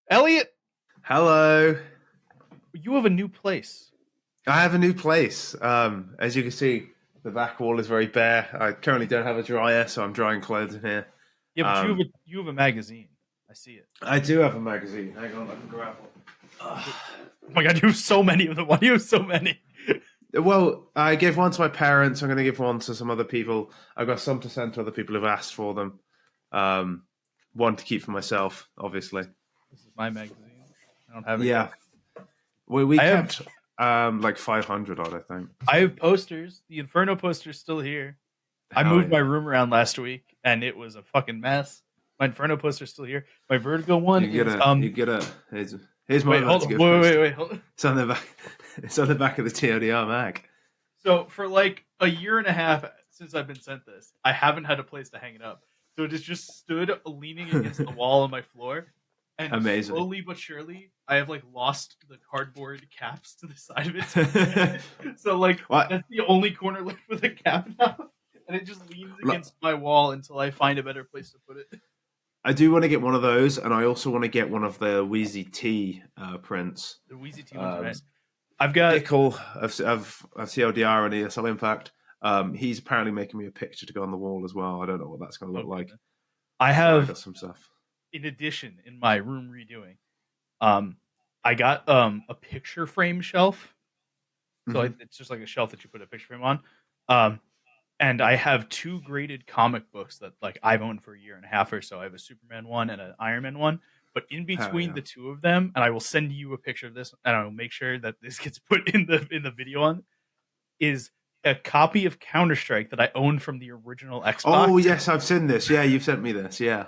Elliot, Hello. you have a new place. I have a new place. As you can see, the back wall is very bare. I currently don't have a dryer, so I'm drying clothes in here. Yeah, but Um, you have a magazine. I see it. I do have a magazine. Hang on, I can grab one. Oh my god, you have so many of them. Why do you have so many? Well, I gave one to my parents. I'm going to give one to some other people. I've got some to send to other people who've asked for them. One to keep for myself, obviously. This is my magazine. I don't have it. Yeah. We I kept like 500 odd, I think. I have posters. The Inferno poster's still here. I Hell moved yeah. my room around last week, and it was a fucking mess. My Inferno poster's still here. My Vertigo one You get a. Here's my. Wait, hold on. Wait. Hold on. It's on the back. It's on the back of the TLDR mag. So for like a year and a half since I've been sent this, I haven't had a place to hang it up. So it has just stood leaning against the wall on my floor. And Amazing. slowly but surely, I have like lost the cardboard caps to the side of it. So like that's the only corner left with a cap now, and it just leans against my wall until I find a better place to put it. I do want to get one of those, and I also want to get one of the Wheezy T prints. The Wheezy T ones are nice. I've got Nickel of TLDR and ESL Impact. He's apparently making me a picture to go on the wall as well. I don't know what that's going to look like. I have got some stuff. In addition, in my room redoing, I got a picture frame shelf. So it's just like a shelf that you put a picture frame on. And I have two graded comic books that like I've owned for a year and a half or so. I have a Superman one and an Iron Man one. But in between the two of them, and I will send you a picture of this, and I will make sure that this gets put in the video on, is a copy of Counter-Strike that I owned from the original Xbox. Oh yes, I've seen this. Yeah, you've sent me this. Yeah.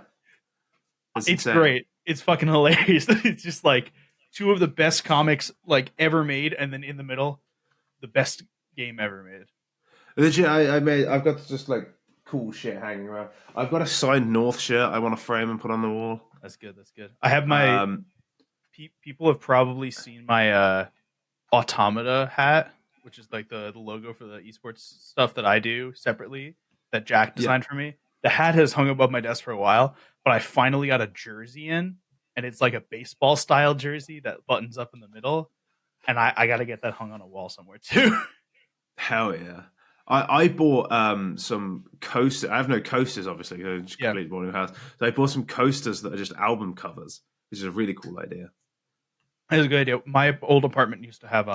It's great. It's fucking hilarious. It's just like two of the best comics like ever made, and then in the middle, the best game ever made. Legit, I've got just like cool shit hanging around. I've got a signed North shirt I want to frame and put on the wall. That's good. I have my people have probably seen my Automata hat, which is like the logo for the esports stuff that I do separately that Jack designed for me. The hat has hung above my desk for a while, but I finally got a jersey in, and it's like a baseball style jersey that buttons up in the middle, and I got to get that hung on a wall somewhere too. Hell yeah. I bought some coasters. I have no coasters, obviously. I just completely bought a new house. So I bought some coasters that are just album covers, which is a really cool idea. That's a good idea. My old apartment used to have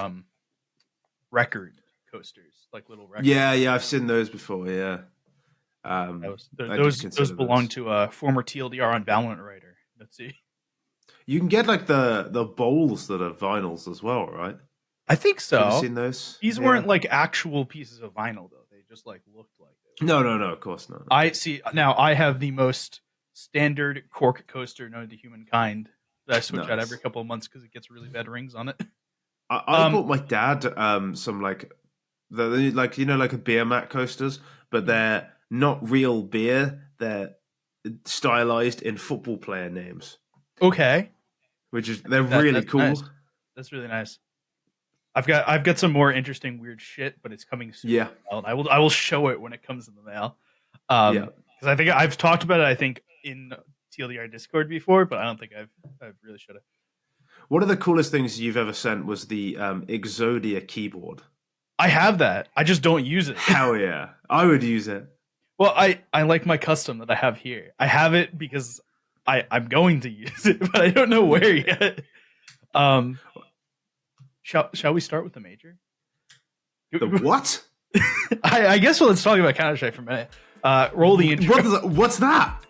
record coasters, like little records. Yeah, I've seen those before. Yeah, those belong to a former TLDR on Valorant writer. Let's see. You can get like the bowls that are vinyls as well, right? I think so. Have you seen those? These weren't like actual pieces of vinyl, though. They just like looked like it. No, of course not. I see. Now I have the most standard cork coaster known to humankind that I switch out every couple of months because it gets really bad rings on it. I bought my dad some like a beer mat coasters, but they're not real beer. They're stylized in football player names. Okay, they're really cool. Nice. That's really nice. I've got some more interesting weird shit, but it's coming soon. Yeah, I will show it when it comes in the mail. Because I think I've talked about it. I think in TLDR Discord before, but I don't think I've really should have. One of the coolest things you've ever sent was the Exodia keyboard. I have that. I just don't use it. Hell yeah, I would use it. Well, I like my custom that I have here. I have it because I'm going to use it, but I don't know where yet. Shall we start with the major? The what? I guess let's talk about Counter-Strike for a minute. Roll the intro. What's that?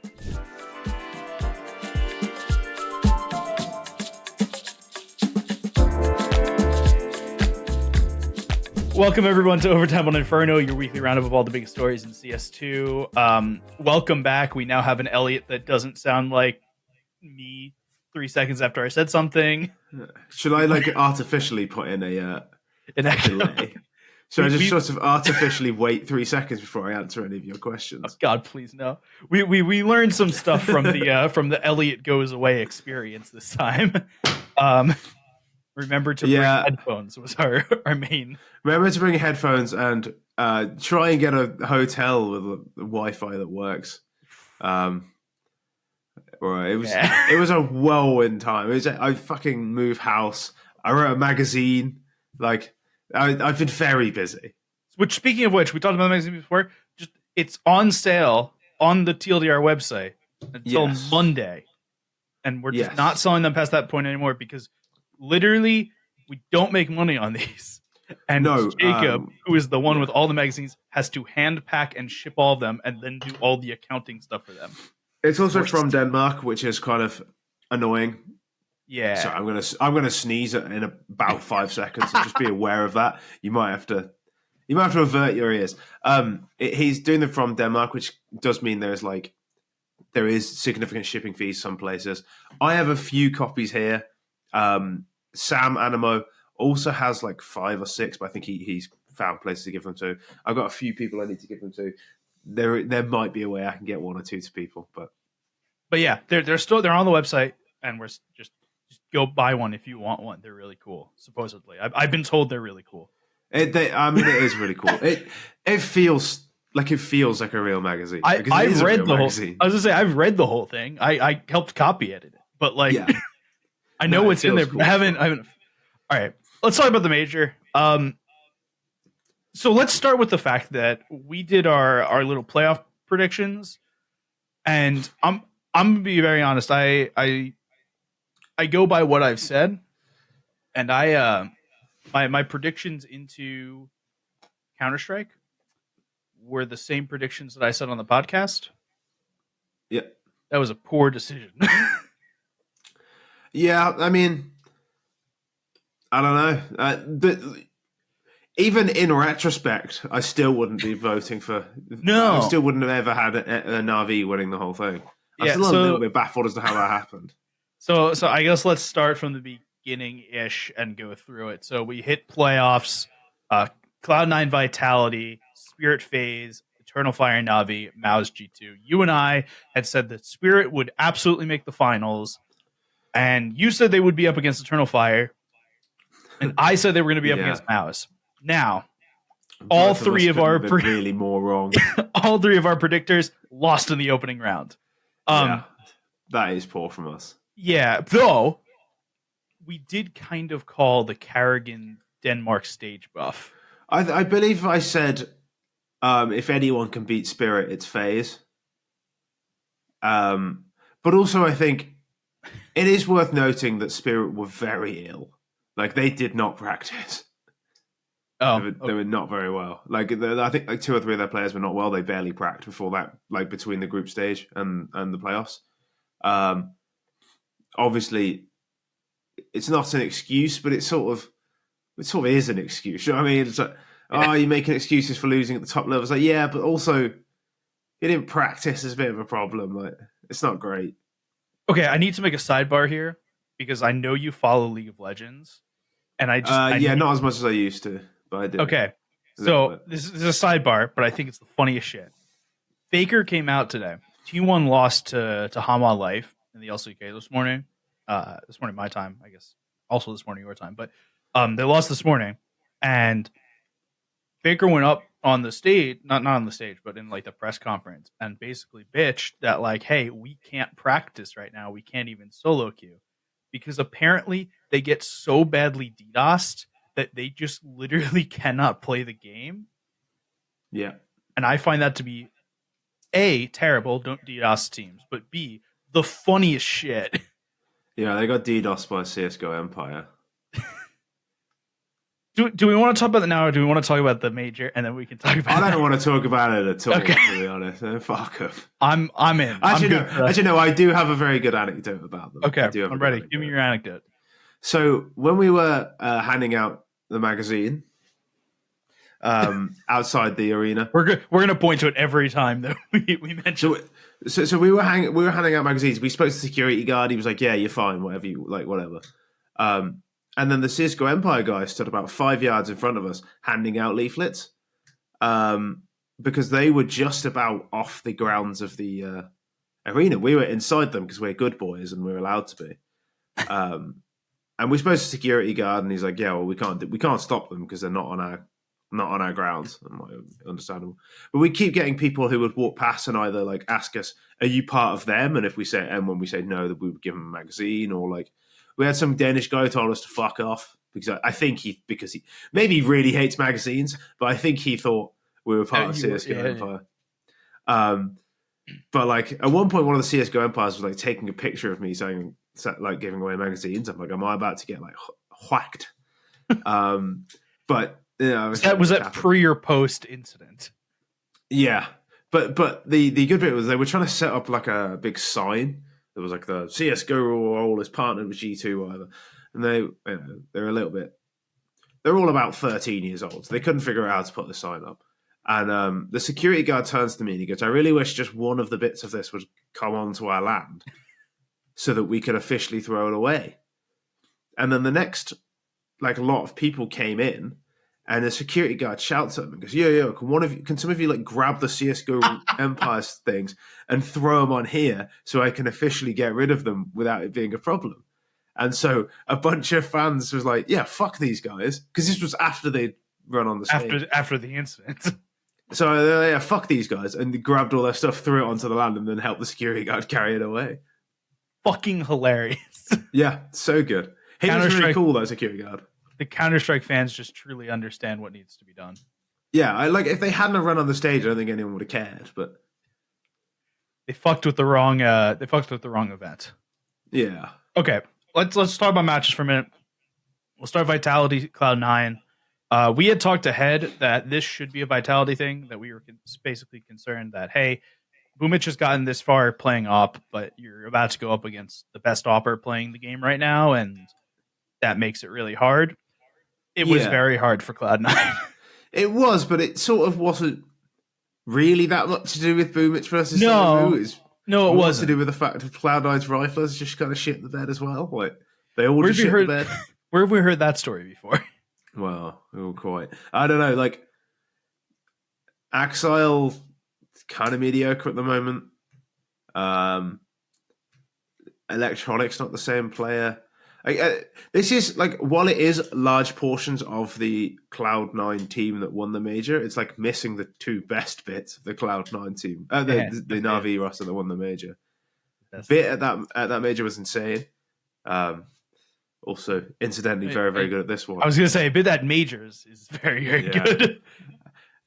Welcome everyone to Overtime on Inferno, your weekly roundup of all the biggest stories in CS2. Welcome back. We now have an Elliot that doesn't sound like me 3 seconds after I said something. Should I like artificially put in an delay? Should I just sort of artificially wait 3 seconds before I answer any of your questions? Oh God, please no. We learned some stuff from the Elliot goes away experience this time. Remember to bring headphones was our main. Remember to bring headphones and try and get a hotel with a Wi-Fi that works. Right, it was a whirlwind time. I fucking moved house. I wrote a magazine. Like I've been very busy. Which, speaking of which, we talked about the magazine before. Just it's on sale on the TLDR website until Monday, and we're just not selling them past that point anymore because literally we don't make money on these. And Jacob, who is the one with all the magazines, has to hand pack and ship all of them, and then do all the accounting stuff for them. It's also from Denmark, which is kind of annoying. Yeah. So I'm gonna sneeze in about 5 seconds. So just be aware of that. You might have to avert your ears. He's doing them from Denmark, which does mean there is significant shipping fees some places. I have a few copies here. Sam Animo also has like 5 or 6, but I think he's found places to give them to. I've got a few people I need to give them to. There might be a way I can get 1 or 2 to people, but yeah, they're on the website, and we're just go buy one if you want one. They're really cool. Supposedly, I've been told they're really cool. It is really cool. It feels like a real magazine. I've read the whole. I was gonna say I've read the whole thing. I helped copy edit it, but like I know what's in there. Cool. I haven't. All right, let's talk about the major. So let's start with the fact that we did our little playoff predictions, and I'm gonna be very honest. I go by what I've said, and my predictions into Counter-Strike were the same predictions that I said on the podcast. Yeah, that was a poor decision. Yeah, I mean, I don't know. Even in retrospect, I still wouldn't be voting for. No, I still wouldn't have ever had a Navi winning the whole thing. I'm still a little bit baffled as to how that happened. So I guess let's start from the beginning-ish and go through it. So we hit playoffs, Cloud9 Vitality, Spirit Faze, Eternal Fire Navi, Mouz G2. You and I had said that Spirit would absolutely make the finals, and you said they would be up against Eternal Fire, and I said they were going to be up against Mouz. Now, all three of our really more wrong. All 3 of our predictors lost in the opening round. That is poor from us. Yeah, though we did kind of call the Karrigan Denmark stage buff. I believe I said if anyone can beat Spirit, it's Faze. But also, I think it is worth noting that Spirit were very ill. Like, they did not practice. They were not very well. Like, I think like 2 or 3 of their players were not well. They barely practiced before that, like between the group stage and the playoffs. Obviously, it's not an excuse, but it sort of is an excuse. You know what I mean? It's like, you're making excuses for losing at the top level. It's like, yeah, but also you didn't practice is a bit of a problem. Like, it's not great. Okay, I need to make a sidebar here because I know you follow League of Legends, and I just not as much as I used to, but I do. Okay, so this is a sidebar, but I think it's the funniest shit. Faker came out today. T1 lost to Hama Life in the LCK this morning. This morning my time, I guess. Also this morning your time, but they lost this morning, and Faker went up on the stage, not on the stage, but in like the press conference, and basically bitched that like, hey, we can't practice right now. We can't even solo queue because apparently they get so badly DDoSed that they just literally cannot play the game. Yeah, and I find that to be A, terrible. Don't DDoS teams, but B, the funniest shit. Yeah, they got DDoS by CSGO Empire. Do we want to talk about that now, or do we want to talk about the major, and then we can talk about? I don't want to talk about it at all. Okay. To be honest, fuck them. I'm in. Actually, no. I do have a very good anecdote about them. Okay, I'm ready. Give me your anecdote. So when we were handing out the magazine outside the arena, we're gonna point to it every time that we mention. So we were handing out magazines. We spoke to the security guard. He was like, "Yeah, you're fine. Whatever you like, whatever." And then the CSGO Empire guy stood about 5 yards in front of us handing out leaflets because they were just about off the grounds of the arena. We were inside them because we're good boys and we're allowed to be. And we spoke to the security guard and he's like, yeah, well, we can't stop them because they're not on not on our grounds. Understandable. But we keep getting people who would walk past and either like ask us, "Are you part of them?" And if we say, and when we say no, that we would give them a magazine, or like we had some Danish guy who told us to fuck off because I think he maybe he really hates magazines, but I think he thought we were part of CS:GO Empire. But like at one point, one of the CS:GO Empires was like taking a picture of me saying like giving away magazines. I'm like, am I about to get like whacked? But was that pre or post incident? Yeah, but the good bit was they were trying to set up like a big sign. There was like the CS:GO role is partnered with G2 or whatever, and they're a little bit. They're all about 13 years old, so they couldn't figure out how to put the sign up. And the security guard turns to me and he goes, "I really wish just one of the bits of this would come onto our land, so that we could officially throw it away." And then the next like a lot of people came in, and the security guard shouts at them and goes, "Yo, can some of you like grab the CS:GO Empire things and throw them on here so I can officially get rid of them without it being a problem?" And so a bunch of fans was like, "Yeah, fuck these guys," because this was after they'd run on the stage. After the incident. So they're like, "Yeah, fuck these guys," and they grabbed all their stuff, threw it onto the land, and then helped the security guard carry it away. Fucking hilarious. Yeah, so good. He was really cool, that security guard. The Counter-Strike fans just truly understand what needs to be done. Yeah, I like if they hadn't run on the stage, I don't think anyone would have cared. But they fucked with the wrong. They fucked with the wrong event. Yeah. Okay, let's talk about matches for a minute. We'll start Vitality Cloud9. We had talked ahead that this should be a Vitality thing. That we were basically concerned that hey, Boomich has gotten this far playing op, but you're about to go up against the best opper playing the game right now, and that makes it really hard. It was very hard for Cloud9. It was, but it sort of wasn't really that much to do with Boomich versus No, it wasn't. To do with the fact of Cloud9's riflers just kind of shit the bed as well. Like they all just shit the bed. Where have we heard that story before? Well, quite. I don't know. Like Axile, kind of mediocre at the moment. Electronics not the same player. This is like while it is large portions of the Cloud9 team that won the major, it's like missing the two best bits of the Cloud9 team. The Navi roster that won the major. Bit at that major was insane. Also, incidentally, very good at this one. I was going to say, a bit that majors is very good.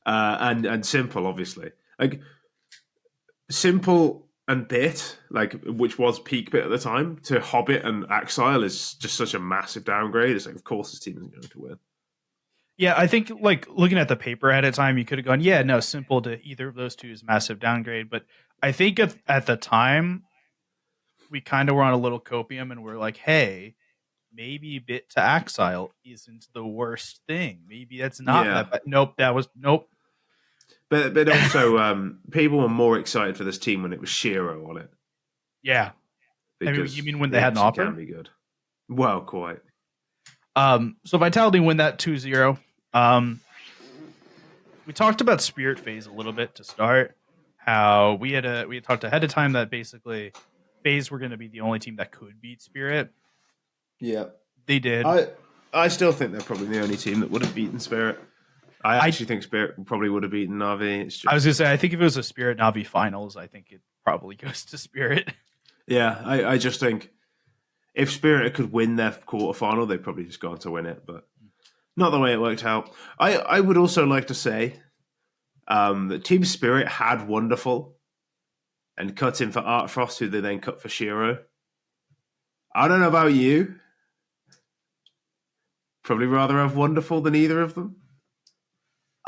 And Simple, obviously, like Simple. And Bit, like which was peak Bit at the time, to Hobbit and Axile is just such a massive downgrade. It's like, of course, this team isn't going to win. Yeah, I think like looking at the paper at a time, you could have gone, yeah, no, Simple to either of those two is massive downgrade. But I think at the time, we kind of were on a little copium and we're like, hey, maybe Bit to Axile isn't the worst thing. Maybe that's not that bad. Nope. But also, people were more excited for this team when it was Shiro on it. Yeah. You mean when they had an offer? Can be good. Well, quite. So Vitality win that 2-0. We talked about Spirit Faze a little bit to start. How we had talked ahead of time that basically Faze were going to be the only team that could beat Spirit. Yeah. They did. I still think they're probably the only team that would have beaten Spirit. I actually think Spirit probably would have beaten Navi. I was going to say, I think if it was a Spirit Navi finals, I think it probably goes to Spirit. Yeah, I just think if Spirit could win their quarterfinal, they'd probably just go on to win it, but not the way it worked out. I would also like to say that Team Spirit had Wonderful and cut him for Art Frost, who they then cut for Shiro. I don't know about you. Probably rather have Wonderful than either of them.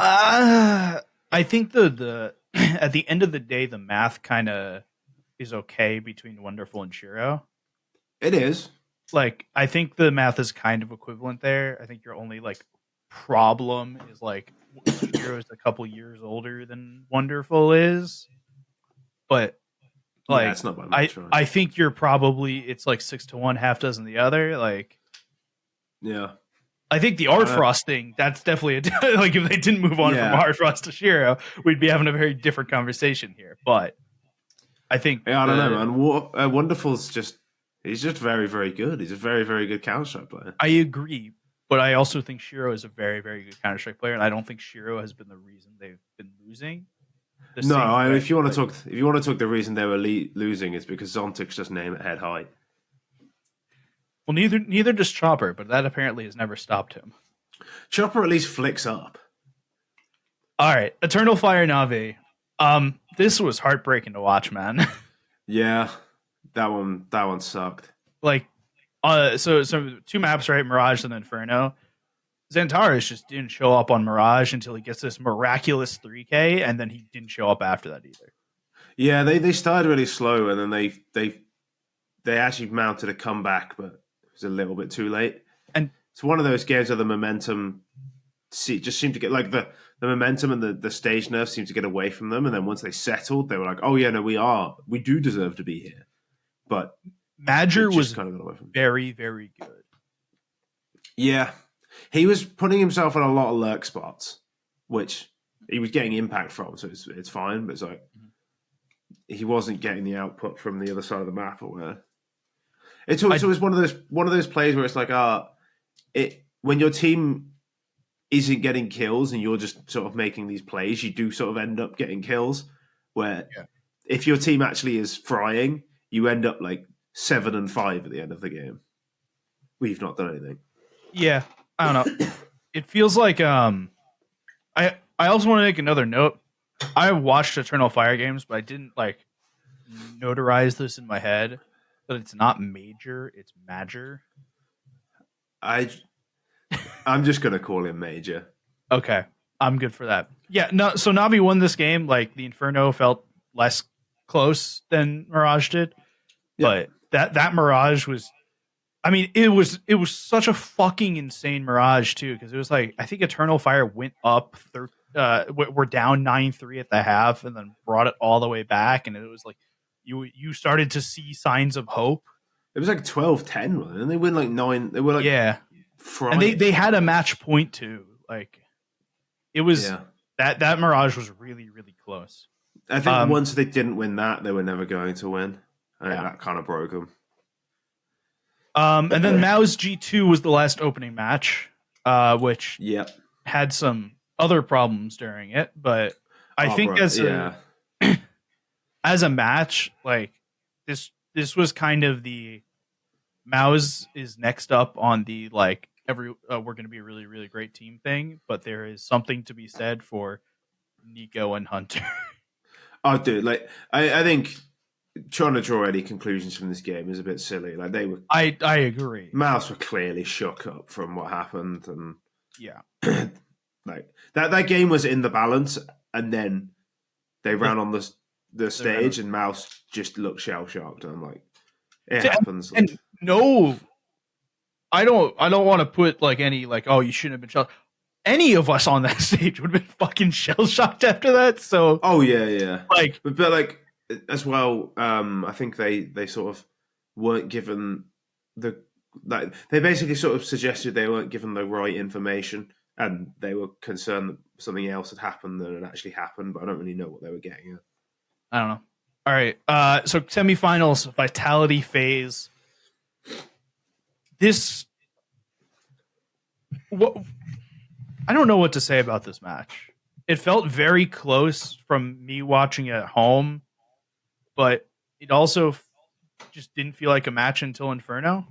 I think the at the end of the day, the math kind of is okay between Wonderful and Shiro. It is. Like, I think the math is kind of equivalent there. I think your only like problem is like Shiro is a couple years older than Wonderful is, but like it's not by much, right? I think you're probably it's like 6-1, half dozen the other. Like, yeah. I think the Art Frost thing, that's definitely like if they didn't move on from Art Frost to Shiro, we'd be having a very different conversation here. But I think I don't know, man. Wonderful's he's just very, very good. He's a very, very good Counter-Strike player. I agree. But I also think Shiro is a very, very good Counter-Strike player, and I don't think Shiro has been the reason they've been losing. No, if you want to talk, the reason they were losing is because Zontic's just name it head high. Well, neither does Chopper, but that apparently has never stopped him. Chopper at least flicks up. All right, Eternal Fire Navi. This was heartbreaking to watch, man. Yeah, that one sucked. Like, so 2 maps, right? Mirage and Inferno. Xantares just didn't show up on Mirage until he gets this miraculous 3K, and then he didn't show up after that either. Yeah, they started really slow, and then they actually mounted a comeback, but it was a little bit too late. And it's one of those games where the momentum just seemed to get like the momentum and the stage nerve seemed to get away from them, and then once they settled, they were like, "Oh yeah, no, we do deserve to be here." But Major was kind of very, very good. Yeah, he was putting himself in a lot of lurk spots, which he was getting impact from, so it's fine. But it's like he wasn't getting the output from the other side of the map, or where it's always one of those plays where it's like, when your team isn't getting kills and you're just sort of making these plays, you do sort of end up getting kills. Where if your team actually is frying, you end up like 7-5 at the end of the game. We've not done anything. Yeah, I don't know. It feels like I also want to make another note. I watched Eternal Fire games, but I didn't like notarize this in my head. But it's not Major, it's Major. I'm just gonna call him Major. Okay, I'm good for that. Yeah, no. So Navi won this game. Like the Inferno felt less close than Mirage did, but that Mirage was. I mean, it was such a fucking insane Mirage too, because it was like I think Eternal Fire went up. We're down 9-3 at the half, and then brought it all the way back, and it was like you started to see signs of hope. It was like 12-10, and they win like 9. They were like and they had a match point too. Like it was that Mirage was really, really close. I think once they didn't win that, they were never going to win. I think that kind of broke them. And then Mouz G2 was the last opening match, which had some other problems during it, but I think as a match, like this was kind of the Mouz is next up on the like we're going to be a really, really great team thing, but there is something to be said for Nico and Hunter. Oh, dude, like I think trying to draw any conclusions from this game is a bit silly. Like they were, I agree. Mouse were clearly shook up from what happened, and like that game was in the balance, and then they ran on the stage, and Mouse just looked shell shocked. And I'm like, it happens. And no, I don't want to put like any like you shouldn't have been shell. Any of us on that stage would have been fucking shell shocked after that. So like, but like. As well, I think they sort of weren't given they basically sort of suggested they weren't given the right information, and they were concerned that something else had happened than it actually happened. But I don't really know what they were getting at. I don't know. All right, so semifinals, Vitality Faze. I don't know what to say about this match. It felt very close from me watching it at home. But it also just didn't feel like a match until Inferno.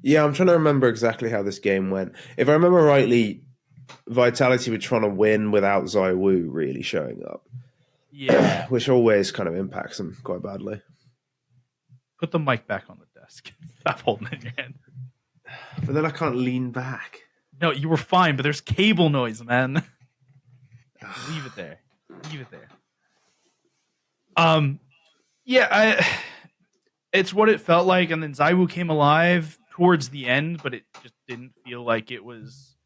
Yeah, I'm trying to remember exactly how this game went. If I remember rightly, Vitality were trying to win without Zywoo really showing up. Yeah. Which always kind of impacts them quite badly. Put the mic back on the desk. Stop holding it in your hand. But then I can't lean back. No, you were fine, but there's cable noise, man. Leave it there. Leave it there. It's what it felt like, and then Zywoo came alive towards the end, but it just didn't feel like it was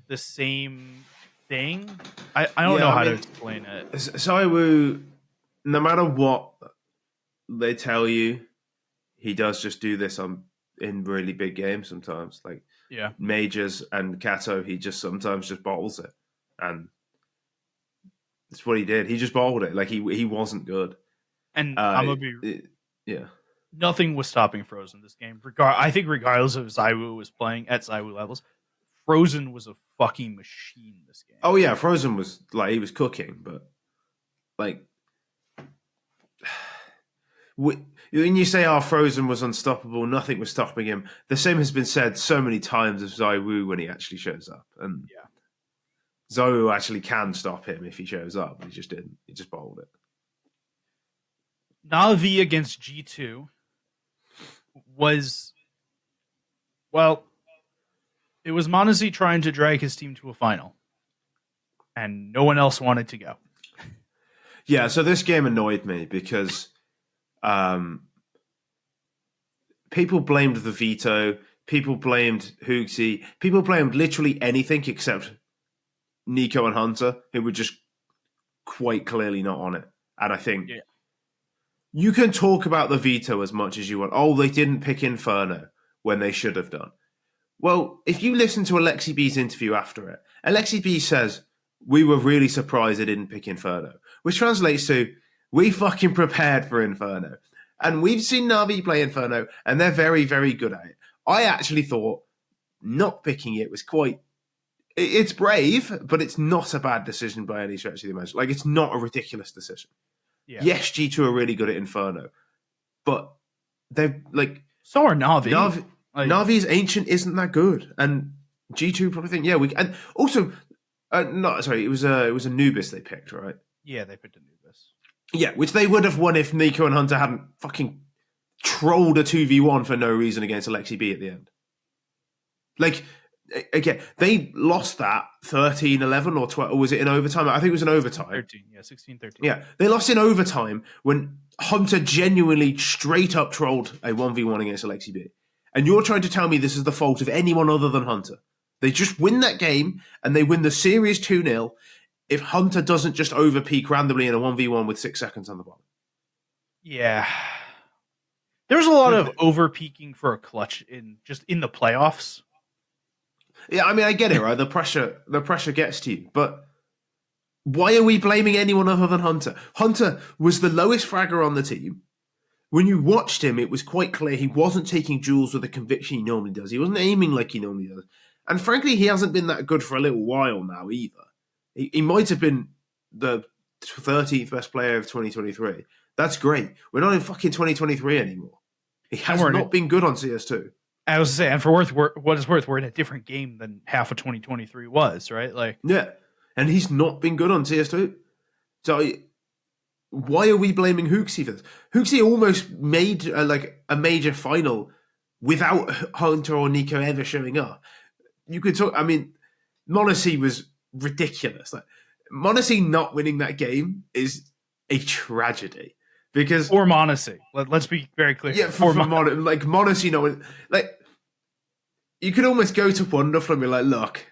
the same thing. I don't know how to explain it. Zywoo, no matter what they tell you, he does just do this in really big games sometimes. Like Majors and Kato, he just sometimes just bottles it, and that's what he did. He just bottled it. Like he wasn't good. And I'm gonna be Nothing was stopping Frozen this game. I think regardless of ZywOo was playing at ZywOo levels, Frozen was a fucking machine this game. Oh yeah, Frozen was like he was cooking, but like when you say Frozen was unstoppable, nothing was stopping him. The same has been said so many times of ZywOo when he actually shows up, and yeah, ZywOo actually can stop him if he shows up. He just didn't. He just bowled it. Navi against G2 was, well, it was m0NESY trying to drag his team to a final, and no one else wanted to go. Yeah, so this game annoyed me because people blamed the veto, people blamed Hoogsy, people blamed literally anything except Nico and Hunter, who were just quite clearly not on it. And I think you can talk about the veto as much as you want. Oh, they didn't pick Inferno when they should have done. Well, if you listen to Aleksi B's interview after it, Aleksi B says, we were really surprised they didn't pick Inferno, which translates to, we fucking prepared for Inferno. And we've seen Navi play Inferno, and they're very, very good at it. I actually thought not picking it was quite... It's brave, but it's not a bad decision by any stretch of the imagination. Like, it's not a ridiculous decision. Yeah. Yes, G2 are really good at Inferno, but they're like... So are Navi. Navi's Ancient isn't that good, and G2 probably think, yeah, we... And also... it was Anubis they picked, right? Yeah, they picked Anubis. Yeah, which they would have won if Nico and Hunter hadn't fucking trolled a 2v1 for no reason against Aleksi B at the end. Like, again, they lost that 13-11 or 12, or was it in overtime? I think it was in overtime. 16-13. Yeah, they lost in overtime when Hunter genuinely straight up trolled a 1v1 against Aleksi B. And you're trying to tell me this is the fault of anyone other than Hunter. They just win that game, and they win the series 2-0 if Hunter doesn't just overpeak randomly in a 1v1 with 6 seconds on the ball. Yeah. There's a lot of overpeaking for a clutch in the playoffs. Yeah, I mean, I get it, right? The pressure gets to you. But why are we blaming anyone other than Hunter? Hunter was the lowest fragger on the team. When you watched him, it was quite clear he wasn't taking duels with the conviction he normally does. He wasn't aiming like he normally does. And frankly, he hasn't been that good for a little while now either. He might have been the 13th best player of 2023. That's great. We're not in fucking 2023 anymore. He has not been good on CS2. I was saying, and for what it's worth, we're in a different game than half of 2023 was, right? Like, yeah, and he's not been good on CS2. So why are we blaming Hoogsy for this? Hoogsy almost made a major final without Hunter or Nico ever showing up. You could talk. I mean, m0NESY was ridiculous. Like, m0NESY not winning that game is a tragedy because for m0NESY. Let's be very clear. Yeah, for m0NESY not winning. Like, you could almost go to Wonderful and be like, look,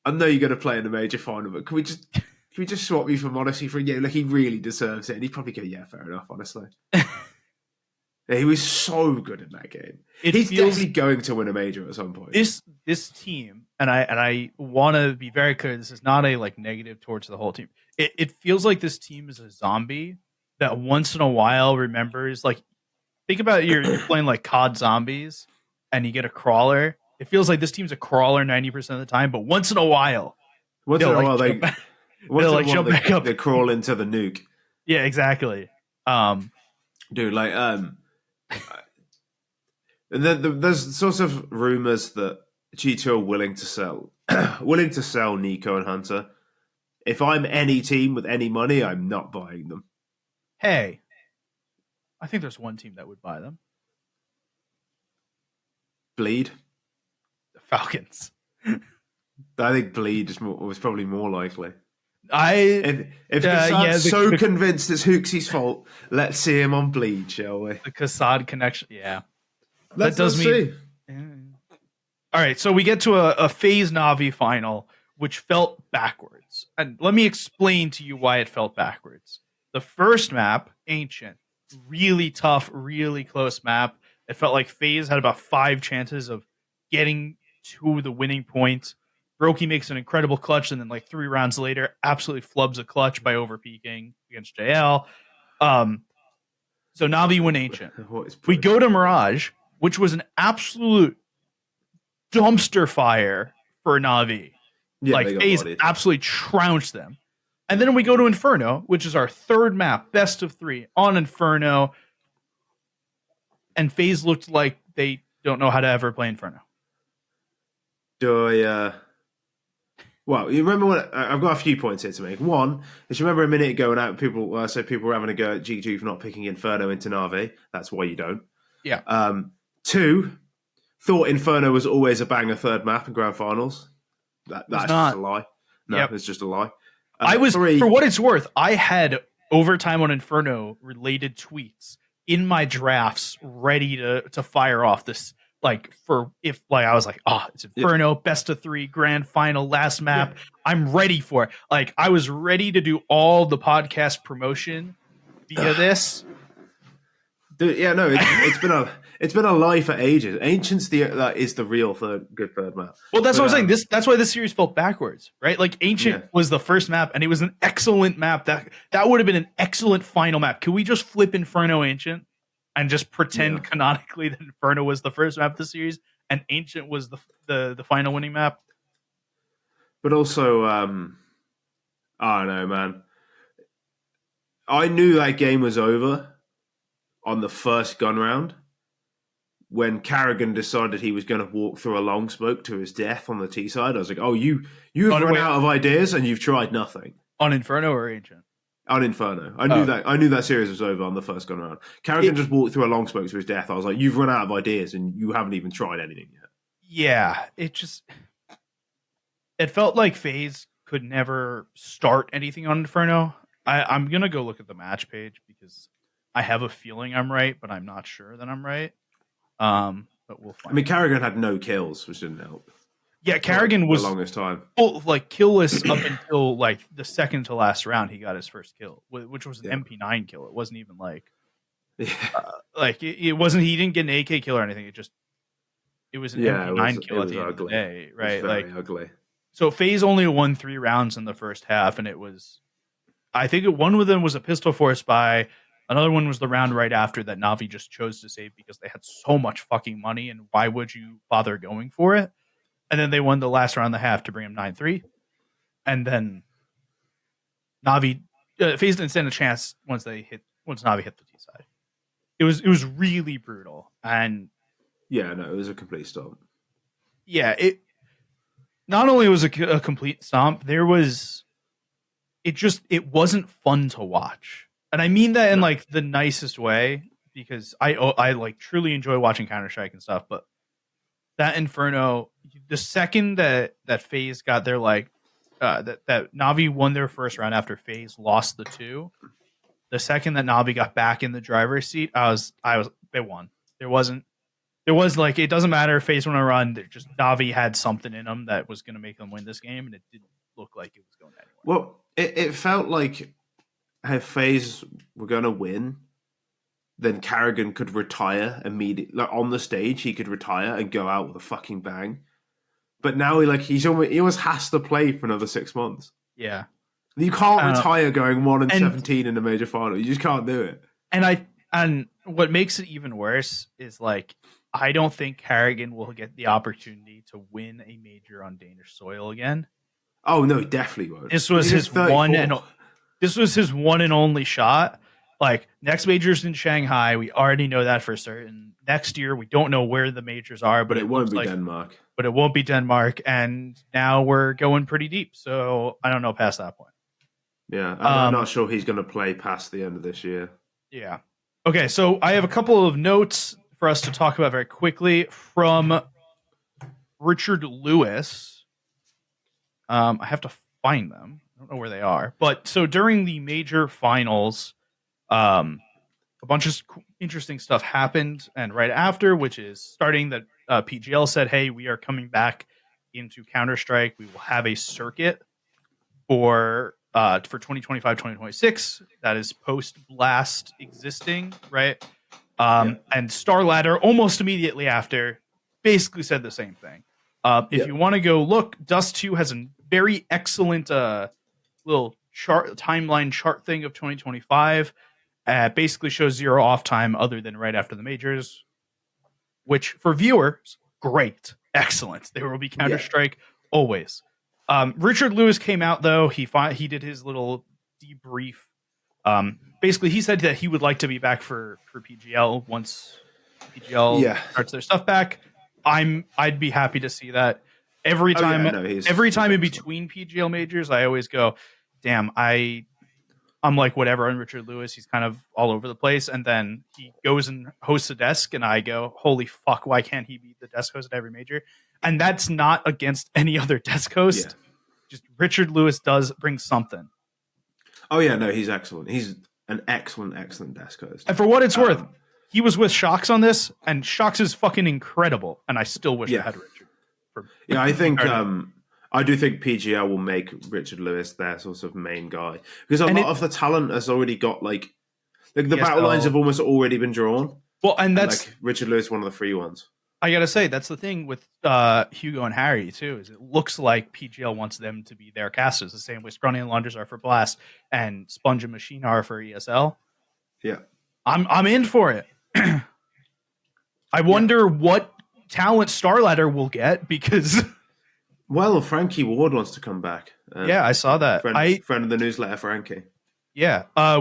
I know you're going to play in the major final, but can we just swap you for m0NESY for a game? Like, he really deserves it, and he'd probably go, yeah, fair enough. Honestly. Yeah, he was so good in that game. He's definitely going to win a major at some point. This team, and I want to be very clear, this is not a negative towards the whole team. It feels like this team is a zombie that once in a while remembers. Like, think about you're playing like COD Zombies, and you get a crawler. It feels like this team's a crawler 90% of the time, but once in a while, they jump back up. They crawl into the nuke. Yeah, exactly. Dude, there's sorts of rumors that G2 are willing to sell Nico and Hunter. If I'm any team with any money, I'm not buying them. Hey, I think there's one team that would buy them. Bleed? The Falcons. I think Bleed was probably more likely. If Kassad's convinced it's Hooksy's fault, let's see him on Bleed, shall we? The Kassad connection, yeah. Let's see. All right, so we get to a Faze Navi final, which felt backwards. And let me explain to you why it felt backwards. The first map, Ancient, really tough, really close map. It felt like Faze had about 5 chances of getting to the winning point. Brokey makes an incredible clutch, and then 3 rounds later, absolutely flubs a clutch by overpeaking against JL. So Navi win Ancient. We Push? go to Mirage, which was an absolute dumpster fire for Navi. Yeah, like, they got Faze bodied. absolutely trounced them. And then we go to Inferno, which is our third map, best of 3 on Inferno. And Faze looked like they don't know how to ever play Inferno. Well, you remember what? I've got a few points here to make. One is you remember a minute ago when people were having a go at GG for not picking Inferno into Navi. That's why you don't. Yeah. 2, thought Inferno was always a banger third map in grand finals. That's just a lie. No, It's just a lie. I was 3, for what it's worth, I had overtime on Inferno related tweets in my drafts ready to fire off this. I was like, it's Inferno, best of 3, grand final, last map. Yeah. I'm ready for it. I was ready to do all the podcast promotion via this. Dude, yeah, no, it's been a lie for ages. Ancient's that is the real good third map. Well, that's what I'm saying. That's why this series felt backwards, right? Ancient was the first map, and it was an excellent map. That would have been an excellent final map. Could we just flip Inferno Ancient and just pretend canonically that Inferno was the first map of the series and Ancient was the final winning map? But also, I don't know, man. I knew that game was over on the first gun round when Carrigan decided he was going to walk through a long smoke to his death on the T side. I was like, oh, you've run out of ideas and you've tried nothing. On Inferno or Ancient? On Inferno. I knew that series was over on the first gun round. Carrigan just walked through a long smoke to his death. I was like, you've run out of ideas and you haven't even tried anything yet. Yeah, it felt like Faze could never start anything on Inferno. I'm going to go look at the match page because I have a feeling I'm right, but I'm not sure that I'm right. But we'll find. Carrigan had no kills, which didn't help. Yeah, Carrigan was the longest time. Killless up until the second to last round. He got his first kill, which was an MP9 kill. It wasn't even it wasn't. He didn't get an AK kill or anything. It was an MP9 kill at the end of the day, right? It was very ugly. So Faze only won 3 rounds in the first half, and it was. I think one of them was a pistol force buy. Another one was the round right after that Navi just chose to save because they had so much fucking money, and why would you bother going for it? And then they won the last round and the half to bring him 9-3. And then Navi Faze didn't stand a chance once Navi hit the T side. It was really brutal. And it was a complete stomp. Yeah, it not only was a complete stomp, it wasn't fun to watch. And I mean that in the nicest way because I truly enjoy watching Counter-Strike and stuff, but that Inferno, the second that Faze got their that Navi won their first round after Faze lost the 2, the second that Navi got back in the driver's seat, they won. It doesn't matter if Faze won a run, just Navi had something in them that was going to make them win this game, and it didn't look like it was going anywhere. Well, it felt like if Faze were going to win, then Carrigan could retire immediately. On the stage, he could retire and go out with a fucking bang. But now he almost has to play for another 6 months. Yeah, you can't retire going 1-17 in a major final. You just can't do it. And what makes it even worse is I don't think Carrigan will get the opportunity to win a major on Danish soil again. Oh no, he definitely won't. This was his one and only shot. Next major's in Shanghai. We already know that for certain. Next year, we don't know where the majors are, but it won't be Denmark. But it won't be Denmark, and now we're going pretty deep. So I don't know past that point. Yeah, I'm not sure he's going to play past the end of this year. Yeah. Okay, so I have a couple of notes for us to talk about very quickly from Richard Lewis. I have to find them. I don't know where they are. But so during the major finals, a bunch of interesting stuff happened. And right after, which is starting that PGL said, hey, we are coming back into Counter-Strike. We will have a circuit for 2025-2026 that is post-blast existing, right? And Starladdar almost immediately after basically said the same thing. If you want to go look, Dust 2 has a very excellent little timeline chart thing of 2025. Basically shows 0 off time other than right after the majors, which for viewers, great, excellent. There will be Counter-Strike always. Richard Lewis came out though. He did his little debrief. Basically, he said that he would like to be back for PGL once PGL starts their stuff back. I'd be happy to see that. Every time in between PGL majors, I always go, damn, I'm like whatever on Richard Lewis. He's kind of all over the place. And then he goes and hosts a desk, and I go, holy fuck, why can't he be the desk host at every major? And that's not against any other desk host. Yeah. Just Richard Lewis does bring something. Oh, yeah, no, he's excellent. He's an excellent desk host. And for what it's worth, he was with Shox on this, and Shox is fucking incredible. And I still wish I had Richard. I think... I do think PGL will make Richard Lewis their sort of main guy because a lot of the talent has already got like the battle lines have almost already been drawn. Well, and that's like Richard Lewis, one of the free ones. I gotta say that's the thing with Hugo and Harry too. Is it looks like PGL wants them to be their casters the same way Scrawny and Launders are for Blast and Sponge and Machine are for ESL. Yeah, I'm in for it. I wonder what talent Starladdar will get because. Well, Frankie Ward wants to come back. Yeah, I saw that. Friend of the newsletter, Frankie. Yeah, I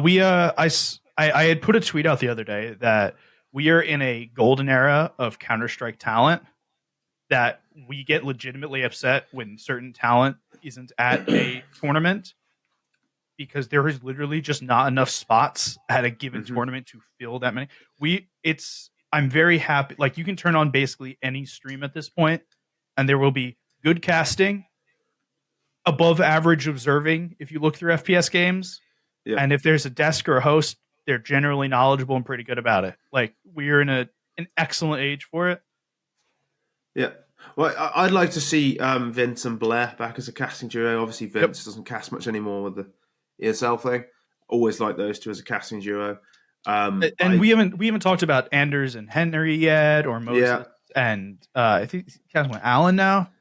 had put a tweet out the other day that we are in a golden era of Counter-Strike talent. That we get legitimately upset when certain talent isn't at a tournament because there is literally just not enough spots at a given tournament to fill that many. I'm very happy. Like you can turn on basically any stream at this point, and there will be good casting, above average observing if you look through FPS games. Yeah. And if there's a desk or a host, they're generally knowledgeable and pretty good about it. Like we're in an excellent age for it. Yeah. Well, I'd like to see Vince and Blair back as a casting duo. Obviously, Vince doesn't cast much anymore with the ESL thing. Always like those two as a casting duo. We haven't talked about Anders and Henry yet, or Mouz and I think casting with Alan now.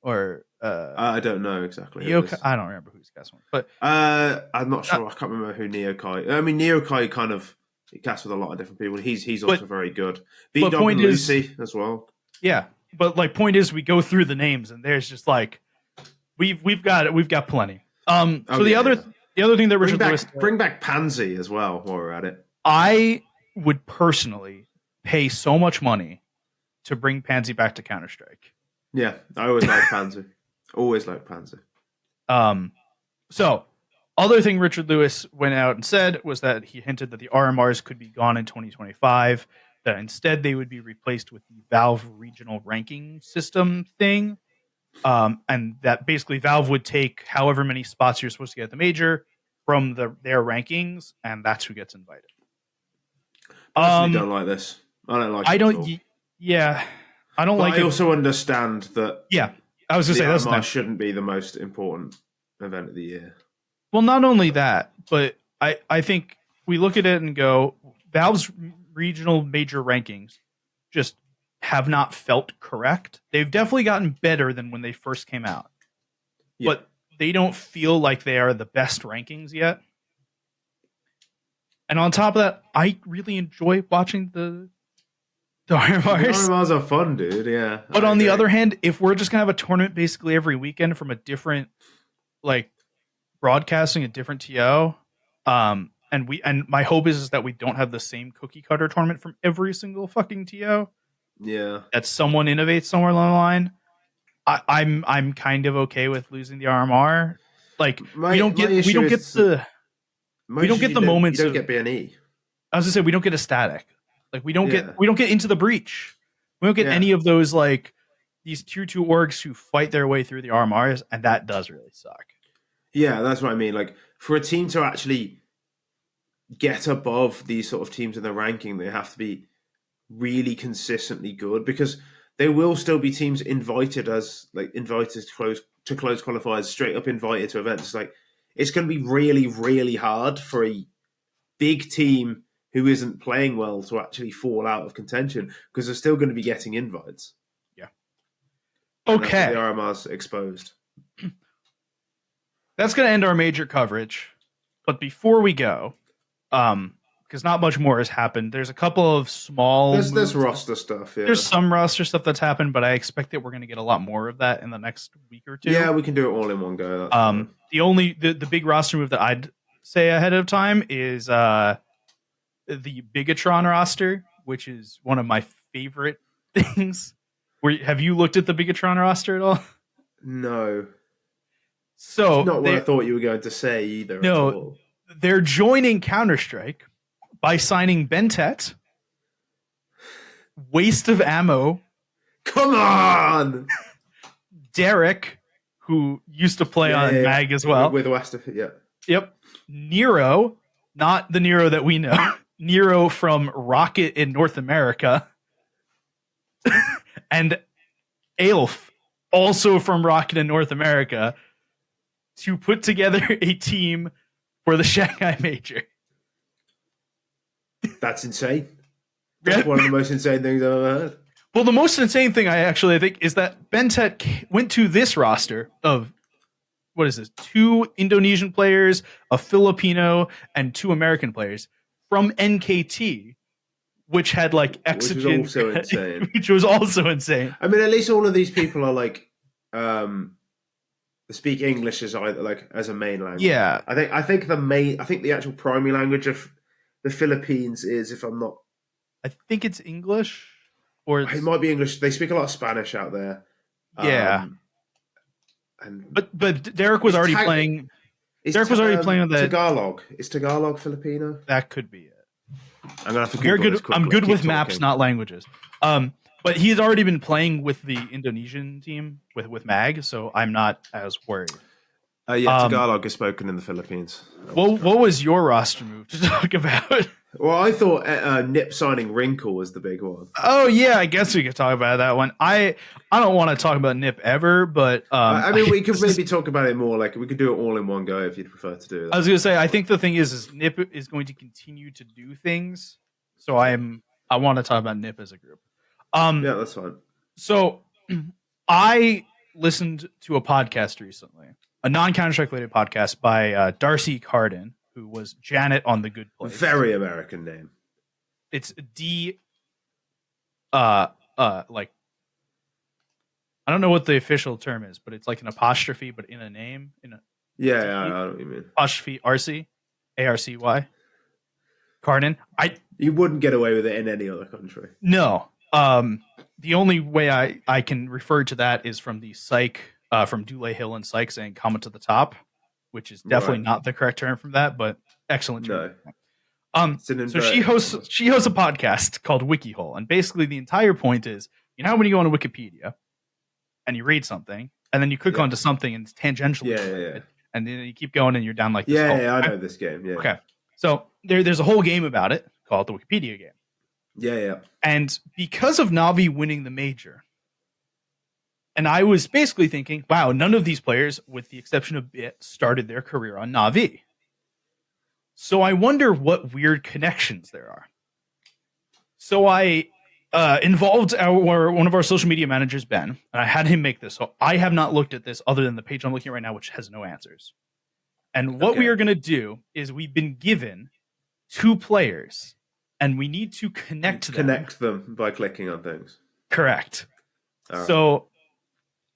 Or I don't know exactly. I don't remember who's cast one, but I'm not sure. I can't remember who Neokai. I mean, Neokai kind of casts with a lot of different people. He's also very good. But point is, Lucy as well. Yeah, but like point is, we go through the names, and there's just like we've got plenty. The other thing that Richard Lewis bring back Pansy as well while we're at it. I would personally pay so much money to bring Pansy back to Counter-Strike. Yeah, I always like Pansy. Always like Pansy. So, other thing Richard Lewis went out and said was that he hinted that the RMRs could be gone in 2025, that instead they would be replaced with the Valve regional ranking system thing, and that basically Valve would take however many spots you're supposed to get at the major from their rankings, and that's who gets invited. I don't like this. I don't like it. I don't like it. I also understand that. Yeah, I was going to say that shouldn't be the most important event of the year. Well, not only that, but I think we look at it and go, Valve's regional major rankings just have not felt correct. They've definitely gotten better than when they first came out, but they don't feel like they are the best rankings yet. And on top of that, I really enjoy watching the RMRs. RMRs are fun, dude. Yeah. But on the other hand, if we're just gonna have a tournament basically every weekend from a different, like, broadcasting a different TO, and my hope is that we don't have the same cookie cutter tournament from every single fucking TO. Yeah. That someone innovates somewhere along the line. I'm kind of okay with losing the RMR. Like we don't get the moments. You don't get BNE. I was gonna say we don't get a static. Like we don't get into the breach. We don't get any of those like these tier 2 orgs who fight their way through the RMRs, and that does really suck. Yeah, that's what I mean. Like for a team to actually get above these sort of teams in the ranking, they have to be really consistently good because there will still be teams invited to close qualifiers, straight up invited to events. Like it's going to be really, really hard for a big team who isn't playing well to actually fall out of contention because they're still going to be getting invites. Yeah. Okay. The RMR's exposed. That's going to end our major coverage. But before we go, because not much more has happened. There's a couple of small. There's roster stuff. Yeah. There's some roster stuff that's happened, but I expect that we're going to get a lot more of that in the next week or two. Yeah, we can do it all in one go. The big roster move that I'd say ahead of time is the Bigetron roster, which is one of my favorite things. Have you looked at the Bigetron roster at all? No. So it's not what I thought you were going to say either. No, at all. They're joining Counter-Strike by signing Bentet, Waste of Ammo. Come on! Derek, who used to play on Mag as well. With West of, yeah. Yep. Nero, not the Nero that we know. Nero from Rocket in North America. And Aelf, also from Rocket in North America, to put together a team for the Shanghai Major. That's insane. That's one of the most insane things I've ever heard. Well, the most insane thing I think is that Bentet went to this roster of, what is this, 2 Indonesian players, a Filipino, and 2 American players from NKT, which had like Exogen, which was also insane. I mean, at least all of these people are like speak English as either like as a main language. Yeah, I think the actual primary language of the Philippines is, if I'm not, I think it's English, or it might be English. They speak a lot of Spanish out there. Yeah, but Derek was already playing. Derek was already playing with that Tagalog. Is Tagalog Filipino? That could be it. I'm gonna have to Google this quickly. I'm good with maps, not languages. But he's already been playing with the Indonesian team with Mag, so I'm not as worried. Tagalog is spoken in the Philippines. What was your roster move to talk about? Well, I thought Nip signing Wrinkle was the big one. Oh yeah, I guess we could talk about that one. I don't want to talk about Nip ever, but I mean, we could maybe talk about it more. Like we could do it all in one go if you'd prefer to do that. I was gonna say, I think the thing is Nip is going to continue to do things, so I want to talk about Nip as a group. Yeah, that's fine. So I listened to a podcast recently, a non-Counter-Strike related podcast by Darcy Carden, who was Janet on The Good Place. Very American name. It's D. Like, I don't know what the official term is, but it's like an apostrophe, but in a name. I know what you mean. Apostrophe RC, ARCY. Carden. You wouldn't get away with it in any other country. No. The only way I can refer to that is from the Psych, from Dule Hill and Psych saying "comment to the top," which is definitely not the correct term from that, but excellent. No. So she hosts a podcast called WikiHole, and basically the entire point is, you know how when you go on Wikipedia and you read something, and then you click onto something and it's tangentially related, and then you keep going and you're down like this. I know this game. Yeah. Okay. So there's a whole game about it called the Wikipedia game. Yeah. And because of Navi winning the major, and I was basically thinking, wow, none of these players, with the exception of Bit, started their career on Navi. So I wonder what weird connections there are. So I involved one of our social media managers, Ben, and I had him make this. So I have not looked at this other than the page I'm looking at right now, which has no answers. And what we are going to do is we've been given 2 players, and we need to connect them by clicking on things. Correct. Right. So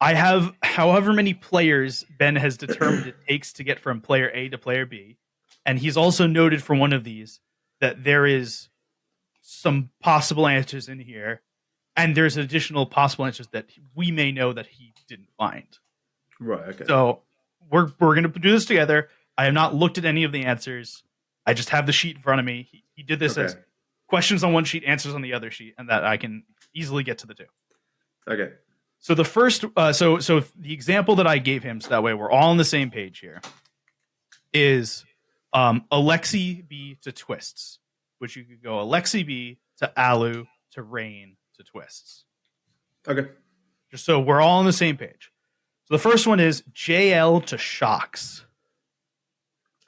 I have however many players Ben has determined it takes to get from player A to player B. And he's also noted for one of these that there is some possible answers in here. And there's additional possible answers that we may know that he didn't find. Right, okay. So we're going to do this together. I have not looked at any of the answers. I just have the sheet in front of me. He did this as questions on one sheet, answers on the other sheet, and that I can easily get to the 2. Okay. So the first, so the example that I gave him, so that way we're all on the same page here, is Aleksi B to Twists, which you could go Aleksi B to Alu to Rain to Twists. Okay. Just so we're all on the same page. So the first one is JL to Shox.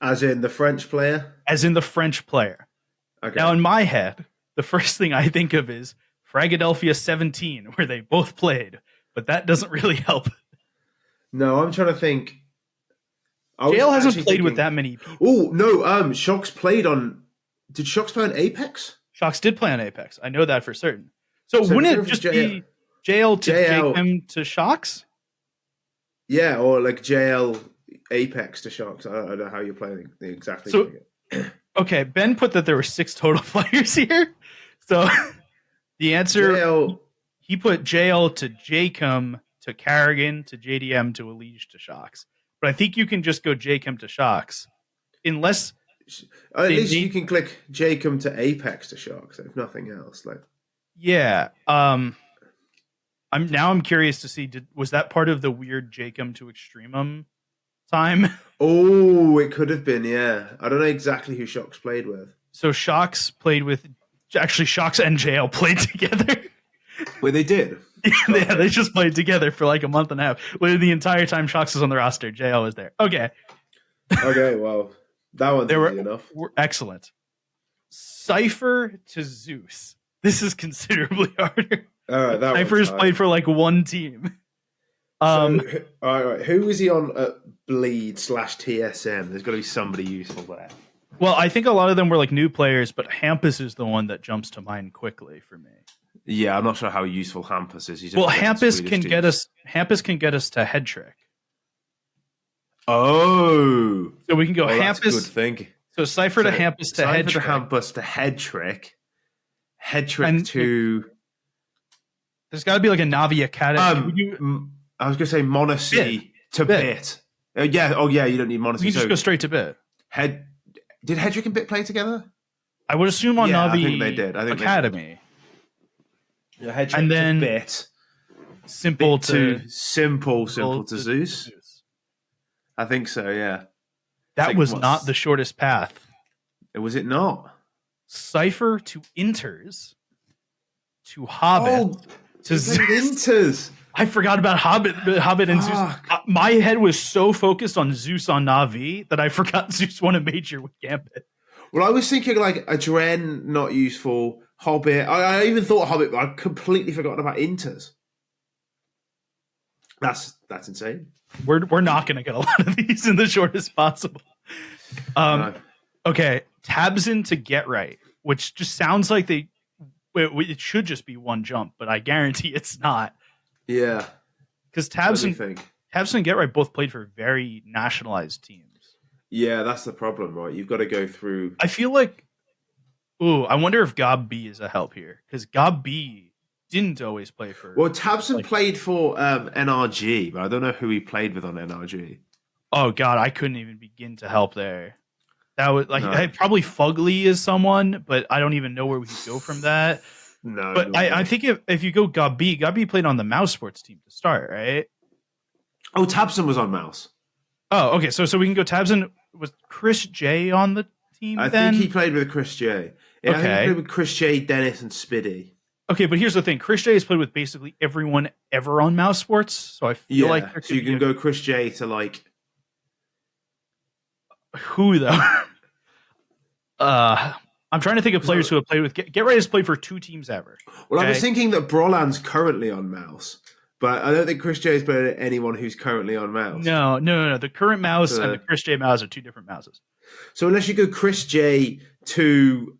As in the French player? As in the French player. Okay. Now, in my head, the first thing I think of is Fragadelphia 17, where they both played, but that doesn't really help. No, I'm trying to think. JL hasn't played with that many people. Oh, no, Shox played on Did Shox play on Apex? Shox did play on Apex. I know that for certain. So So wouldn't go it for just JL. be JL to JL. JM to Shox? Yeah, or like JL Apex to Shox. I don't know how you're playing exactly. So, okay, Ben put that there were 6 total players here. So the answer, JL. he put JL to Jacom to Carrigan to JDM to Elige to Shox. But I think you can just go Jacom to Shox. Unless... At least you can click Jacom to Apex to Shox, if nothing else. Like, yeah. I'm curious to see, was that part of the weird Jacom to Extremum time? Oh, it could have been, yeah. I don't know exactly who Shox played with. So Shox played with... Actually, Shox and JL played together. Wait, they did? Yeah, they just played together for like a month and a half. Literally the entire time Shox was on the roster, JL was there. Okay. Okay, well, that one's easy enough. Were excellent. Cypher to Zewis. This is considerably harder. All right, that Cypher's played for like one team. All right, who was he on at Bleed/TSM? There's got to be somebody useful there. Well, I think a lot of them were like new players, but Hampus is the one that jumps to mind quickly for me. Yeah, I'm not sure how useful Hampus is. Hampus can get us. Hampus can get us to Head Trick. Oh, so we can go Hampus. That's a good thing. So Cypher to Hampus to Head Trick. Hampus to Head Trick. Head Trick to. There's got to be like a Navi Academy. I was going to say Monacy to Bit. Yeah. Oh, yeah. You don't need Monacy. You just go straight to Bit. Did Hedrick and Bit play together? I would assume on Navi I think they did. Academy. Yeah, Hedrick and then to Bit. Simple Bit to simple to Zeus. I think so. Yeah. That was not the shortest path. Was it not? Cypher to Inters to Hobbit to Zeus. Inters. I forgot about Hobbit and Zeus. My head was so focused on Zeus on Navi that I forgot Zeus won a major with Gambit. Well, I was thinking like a Dren, not useful. Hobbit. I even thought Hobbit, but I completely forgotten about Inters. That's insane. We're not going to get a lot of these in the shortest possible. No. Okay, TabseN to Get Right, which just sounds like it should just be one jump, but I guarantee it's not. Yeah, because TabseN and Get Right both played for very nationalized teams. Yeah, that's the problem, right? You've got to go through. I feel like, I wonder if Gob B is a help here, because Gob B didn't always play for. Well, TabseN played for NRG, but I don't know who he played with on NRG. Oh God, I couldn't even begin to help there. That was like probably Fugly is someone, but I don't even know where we could go from that. No, but I think if you go Gob B played on the Mouse Sports team to start, right? Oh, TabseN was on Mouse. Oh, okay. So we can go TabseN. Was Chris J on the team? I think he played with Chris J. Yeah, okay. I think he played with Chris J, Dennis, and Spiddy. Okay, but here's the thing: Chris J has played with basically everyone ever on Mouse Sports, so I feel like so you can go Chris J to like who though? I'm trying to think of players who have played with Get Right has played for 2 teams ever. Well, I was thinking that Brolan's currently on Mouse, but I don't think Chris J has played with anyone who's currently on Mouse. No. The current Mouse and the Chris J Mouse are 2 different Mouses. So unless you go Chris J to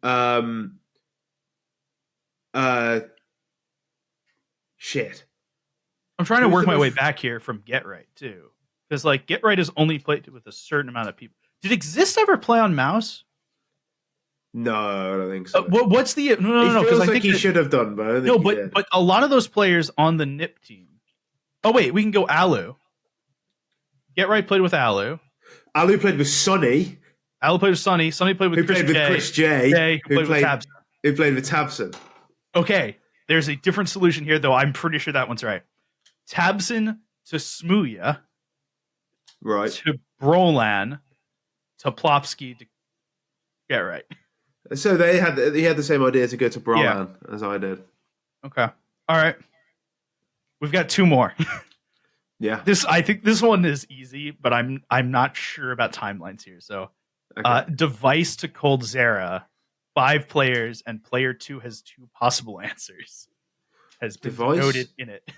shit. I'm trying to work my way back here from Get Right too, because like Get Right has only played with a certain amount of people. Did Exist ever play on Mouse? No, I don't think so. What's the no? Because I think he should have done, but I don't think but a lot of those players on the NIP team. Oh wait, we can go Alu. Get Right played with Alu. Alu played with Sonny. Alu played with Sonny. Sonny played with Chris J. Who played with TabseN. Who played with TabseN. Okay, there's a different solution here, though. I'm pretty sure that one's right. TabseN to Smooya. Right. To Brolan. To Plopsky to Get Right. So he had the same idea to go to Brolan as I did. Okay. All right. We've got 2 more. Yeah. I think this one is easy, but I'm not sure about timelines here. So, Device to Coldzera, 5 players, and player 2 has 2 possible answers. Has been noted in it.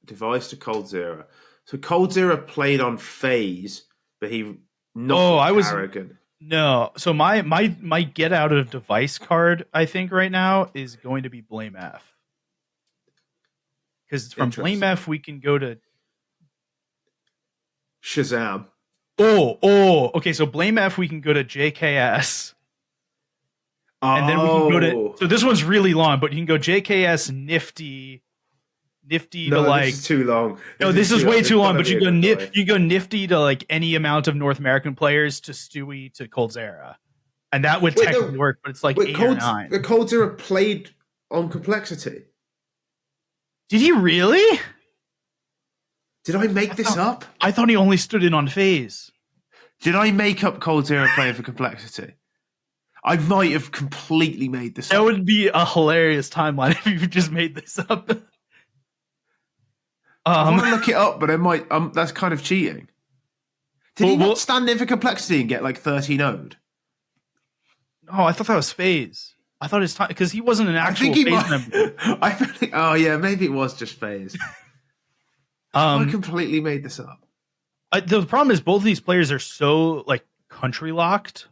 Device to Coldzera. So Coldzera played on Faze, but he not I was arrogant. No. So my get out of device card, I think right now is going to be Blame F. Because from Blame F we can go to Shazam. Okay. So Blame F we can go to JKS. And then we can go to. So this one's really long, but you can go JKS Nifty to like. This is too long. This is way too long. But you go Nifty to like any amount of North American players to Stewie to Coldzera, and that would technically work. But it's like 8 or 9. Coldzera played on Complexity. Did he really? Did I make this up? I thought he only stood in on Faze. Did I make up Coldzera playing for Complexity? I might have completely made this up. That would be a hilarious timeline if you just made this up. I want to look it up, but I might. That's kind of cheating. Did he not stand in for Complexity and get like 13 0'd? No, I thought that was Faze. I thought his time because he wasn't an actual Faze member. I think. Oh yeah, maybe it was just Faze. I completely made this up. The problem is both of these players are so like country locked.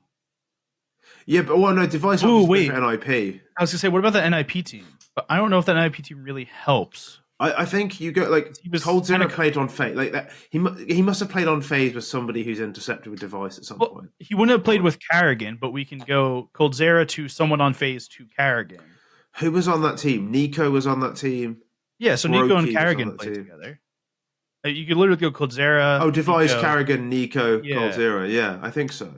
Yeah, but no, device. Wait, NIP. I was gonna say, what about the NIP team? But I don't know if that NIP team really helps. I think you go like Coldzera played on Faze like that. He must have played on Faze with somebody who's intercepted with device at some point. He wouldn't have played with Carrigan, but we can go Coldzera to someone on Faze to Carrigan. Who was on that team? Nico was on that team. Yeah, so Nico and Carrigan played together. You could literally go Coldzera. Oh, device, Carrigan, Nico, Coldzera. Yeah, I think so.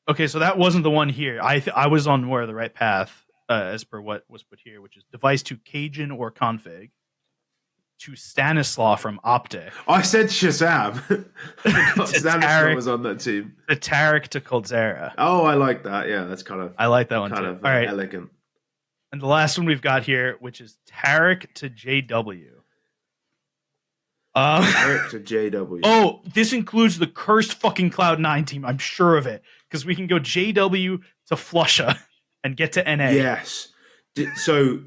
Okay, so that wasn't the one here. I was on more of the right path as per what was put here, which is device to Cajun or Config. To Stanislaw from Optic. I said Shazam. Stanislaw was on that team. The Tarik to Coldzera. Oh, I like that. Yeah, that's kind of. I like that one kind too. of all right, elegant. And the last one we've got here, which is Tarik to JW. Tarik to JW. Oh, this includes the cursed fucking Cloud9 team. I'm sure of it because we can go JW to Flusha and get to NA. Yes. So.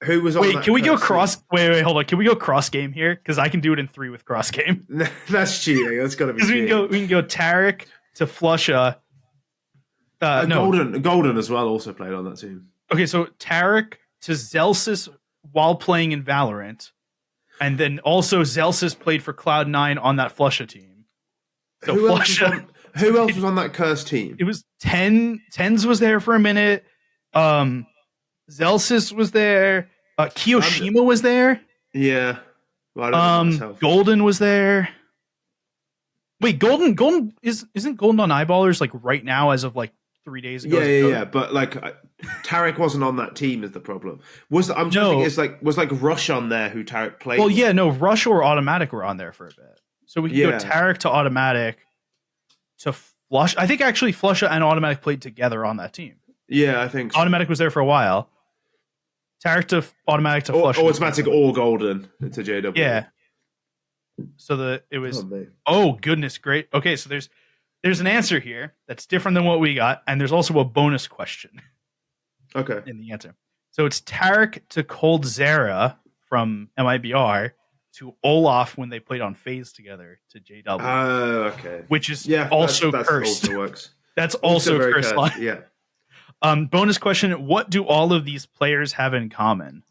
Who was on Wait, can we go cross? Wait, hold on. Can we go cross game here? Because I can do it in 3 with cross game. That's cheating. That's got to be cheating. We can go Tarik to Flusha. No. Golden as well also played on that team. Okay, so Tarik to Zelsis while playing in Valorant. And then also Zelsis played for Cloud9 on that Flusha team. So who else was on that cursed team? It was Tens was there for a minute. Zelsis was there. Kiyoshima was there. Yeah. Well, Golden was there. Wait, Golden isn't Golden on Eyeballers like right now as of like 3 days ago? Yeah. But like Tarik wasn't on that team is the problem. Was Rush on there who Tarik played? Well, yeah, no, Rush or Automatic were on there for a bit. So we can go Tarik to Automatic to Flush. I think actually Flusha and Automatic played together on that team. Yeah, I think so. Automatic was there for a while. Tarik to Automatic to Flush. Automatic or Golden to JW. Yeah. So it was. Oh goodness, great. Okay, so there's an answer here that's different than what we got, and there's also a bonus question. Okay. In the answer, so it's Tarik to Coldzera from MIBR to Olaf when they played on Faze together to JW. Oh, okay. Which is also cursed. Also works. That's also cursed. Yeah. Bonus question: what do all of these players have in common?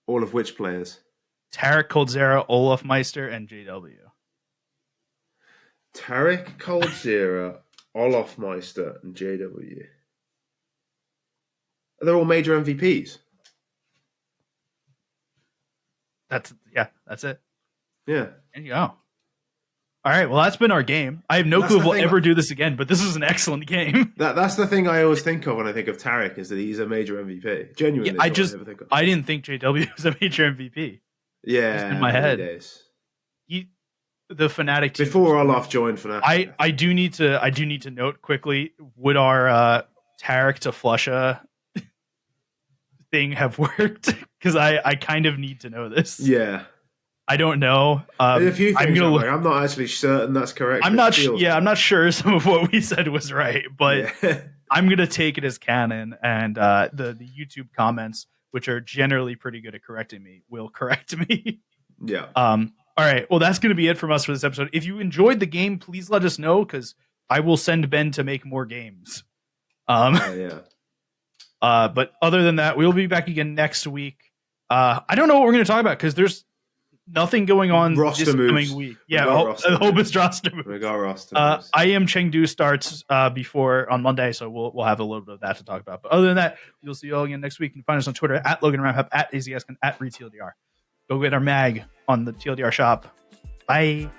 All of which players? Tarik, Coldzera, Olaf Meister, and JW. Tarik, Coldzera, Olaf Meister, and JW. They're all major MVPs. That's it. Yeah. There you go. All right, well, that's been our game. I have no clue if we'll ever do this again, but this is an excellent game. That's the thing I always think of when I think of Tarik is that he's a major MVP. Genuinely, I didn't think JW was a major MVP. Yeah, just in my head. The Fnatic team before Olaf joined Fnatic. I do need to note quickly: would our Tarik to Flusha thing have worked? Because I kind of need to know this. Yeah. I don't know. A few things I'm not actually certain that's correct. I'm not sure some of what we said was right, but I'm gonna take it as canon. And the YouTube comments, which are generally pretty good at correcting me, will correct me. Yeah. All All right. Well, that's going to be it from us for this episode. If you enjoyed the game, please let us know because I will send Ben to make more games. Yeah. But other than that, we'll be back again next week. I don't know what we're going to talk about because there's nothing going on roster this moves. coming week. Yeah, I hope it's roster moves. We got roster moves. I am Chengdu starts before on Monday, so we'll have a little bit of that to talk about. But other than that, we'll see you all again next week. You can find us on Twitter at LoganRamHub, at AZSkin, at ReTLDR. Go get our mag on the TLDR shop. Bye.